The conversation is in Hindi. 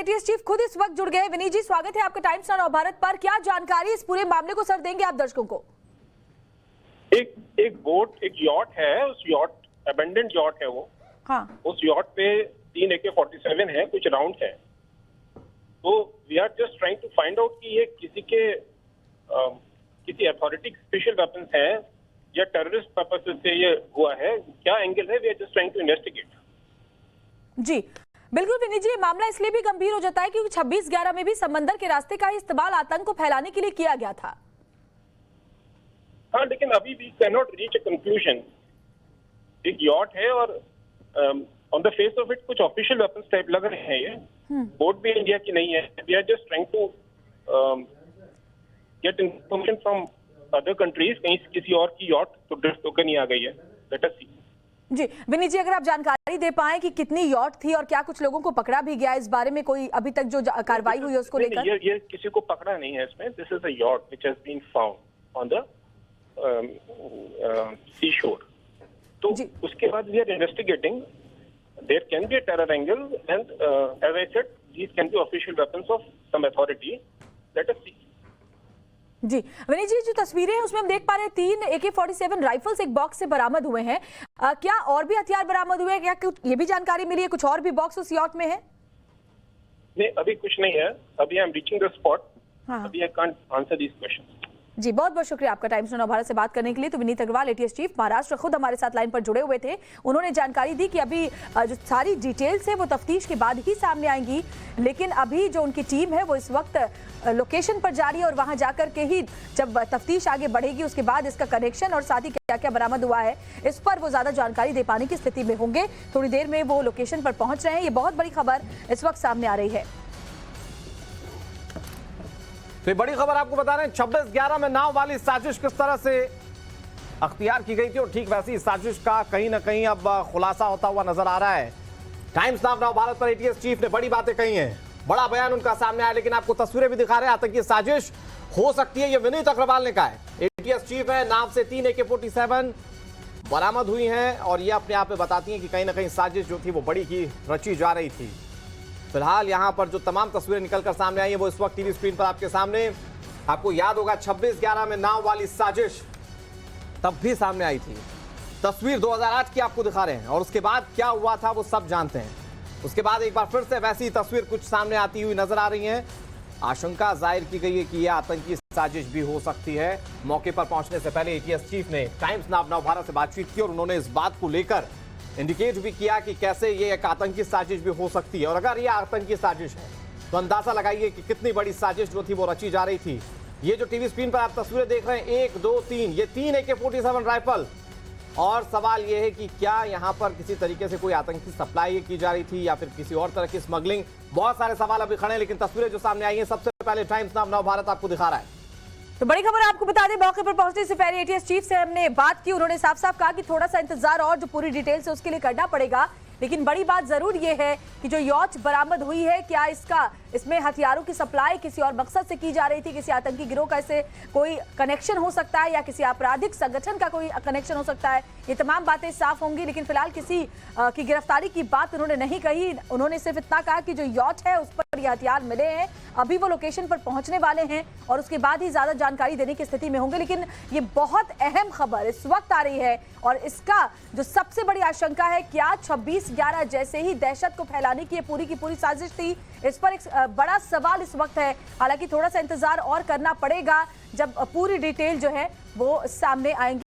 एटीएस चीफ खुद इस वक्त जुड़ गए। विनीत जी, स्वागत है आपका टाइम्स नाउ भारत पर। क्या जानकारी इस पूरे मामले को सर देंगे आप दर्शकों को? एक बोट, एक यॉट है, उस यॉट अबेंडेंट यॉट है वो। हाँ। उस यॉट पे 3 AK-47 है, कुछ राउंड है। तो we are just trying to find out कि ये किसी अथॉरिटी स्पेशल वेपन्स है या टेररिस्ट पर्पसेस से ये हुआ है, क्या एंगल है। We are just trying to investigate. जी बिल्कुल विनीत जी, मामला इसलिए भी गंभीर हो जाता है क्योंकि 26/11 में भी समंदर के रास्ते का इस्तेमाल आतंक को फैलाने के लिए किया गया था। हाँ, लेकिन अभी भी can not reach a conclusion. एक यॉट है और on the face of it कुछ ऑफिशियल वेपन्स टाइप लग रहे हैं। ये बोट भी इंडिया की नहीं है। We are just trying to get information from other countries, कहीं किसी और की यॉट तो ड्रिफ्ट होकर नहीं आ गई है। Late us see. जी विनीत जी, अगर आप जानकारी दे पाएं कि कितनी यॉट थी और क्या कुछ लोगों को पकड़ा भी गया इस बारे में कोई अभी तक जो कार्रवाई हुई है उसको लेकर? ये किसी को पकड़ा नहीं है इसमें। This is a yacht which has been found on the sea shore. तो उसके बाद we are investigating. There can be a terror angle and as I said this can be official weapons of some authority. Let us see. जी विनीत जी, जो तस्वीरें हैं उसमें हम देख पा रहे हैं 3 AK-47 राइफल्स एक बॉक्स से बरामद हुए हैं। क्या और भी हथियार बरामद हुए हैं? क्या कुछ ये भी जानकारी मिली है कुछ और भी बॉक्स उस यॉट में है? नहीं, अभी कुछ नहीं है। अभी I am reaching the spot. अभी I can't answer these questions. जी बहुत बहुत शुक्रिया आपका टाइम्स नाउ भारत से बात करने के लिए। तो विनीत अग्रवाल एटीएस चीफ महाराष्ट्र खुद हमारे साथ लाइन पर जुड़े हुए थे। उन्होंने जानकारी दी कि अभी जो सारी डिटेल्स है वो तफ्तीश के बाद ही सामने आएंगी, लेकिन अभी जो उनकी टीम है वो इस वक्त लोकेशन पर जा रही है और वहां जाकर के ही जब तफ्तीश आगे बढ़ेगी उसके बाद इसका कनेक्शन और साथ ही क्या क्या बरामद हुआ है इस पर वो ज्यादा जानकारी दे पाने की स्थिति में होंगे। थोड़ी देर में वो लोकेशन पर पहुंच रहे हैं। ये बहुत बड़ी खबर इस वक्त सामने आ रही है। तो बड़ी खबर आपको बता रहे हैं 26/11 में नाव वाली साजिश किस तरह से अख्तियार की गई थी और ठीक वैसी साजिश का कहीं ना कहीं अब खुलासा होता हुआ नजर आ रहा है। टाइम्स नाउ भारत पर एटीएस चीफ ने बड़ी बातें कही हैं, बड़ा बयान उनका सामने आया, लेकिन आपको तस्वीरें भी दिखा रहे हैं। आतंकी साजिश हो सकती है, ये विनीत अग्रवाल ने कहा है। एटीएस चीफ है, नाव से 3 AK-47 बरामद हुई हैं और ये अपने आप में बताती हैं कि कहीं ना कहीं साजिश जो थी वो बड़ी ही रची जा रही थी। फिलहाल यहां पर जो तमाम तस्वीरें निकलकर सामने आई हैं वो इस वक्त टीवी स्क्रीन पर आपके सामने। आपको याद होगा 26/11 में नाव वाली साजिश तब भी सामने आई थी। तस्वीर 2008 की आपको दिखा रहे हैं और उसके बाद क्या हुआ था वो सब जानते हैं। उसके बाद एक बार फिर से वैसी तस्वीर कुछ सामने आती हुई नजर आ रही है। आशंका जाहिर की गई है कि यह आतंकी साजिश भी हो सकती है। मौके पर पहुंचने से पहले एटीएस चीफ ने टाइम्स नाउ भारत से बातचीत की और उन्होंने इस बात को लेकर इंडिकेट भी किया कि कैसे ये एक आतंकी साजिश भी हो सकती है। और अगर ये आतंकी साजिश है तो अंदाजा लगाइए कि कितनी बड़ी साजिश जो थी वो रची जा रही थी। ये जो टीवी स्क्रीन पर आप तस्वीरें देख रहे हैं 1, 2, 3, ये 3 AK-47 राइफल। और सवाल ये है कि क्या यहाँ पर किसी तरीके से कोई आतंकी सप्लाई की जा रही थी या फिर किसी और तरह की स्मगलिंग। बहुत सारे सवाल अभी खड़े हैं, लेकिन तस्वीरें जो सामने आई हैं सबसे पहले टाइम्स नाउ भारत आपको दिखा रहा है। तो बड़ी खबर आपको बता दें, मौके पर पहुंचने से पहले एटीएस चीफ से हमने बात की। उन्होंने साफ साफ कहा कि थोड़ा सा इंतजार और जो पूरी डिटेल्स है उसके लिए करना पड़ेगा, लेकिन बड़ी बात जरूर ये है कि जो यॉट बरामद हुई है क्या इसमें हथियारों की सप्लाई किसी और मकसद से की जा रही थी, किसी आतंकी गिरोह का इससे कोई कनेक्शन हो सकता है या किसी आपराधिक संगठन का कोई कनेक्शन हो सकता है। ये तमाम बातें साफ होंगी, लेकिन फिलहाल किसी की गिरफ्तारी की बात उन्होंने नहीं कही। उन्होंने सिर्फ इतना कहा कि जो यॉट है उस पर ये हथियार मिले हैं, अभी वो लोकेशन पर पहुंचने वाले हैं और उसके बाद ही ज्यादा जानकारी देने की स्थिति में होंगे। लेकिन ये बहुत अहम खबर इस वक्त आ रही है और इसका जो सबसे बड़ी आशंका है, क्या 26/11 जैसे ही दहशत को फैलाने की पूरी की पूरी साजिश थी, इस पर एक बड़ा सवाल इस वक्त है। हालांकि थोड़ा सा इंतजार और करना पड़ेगा जब पूरी डिटेल जो है वो सामने आएंगी।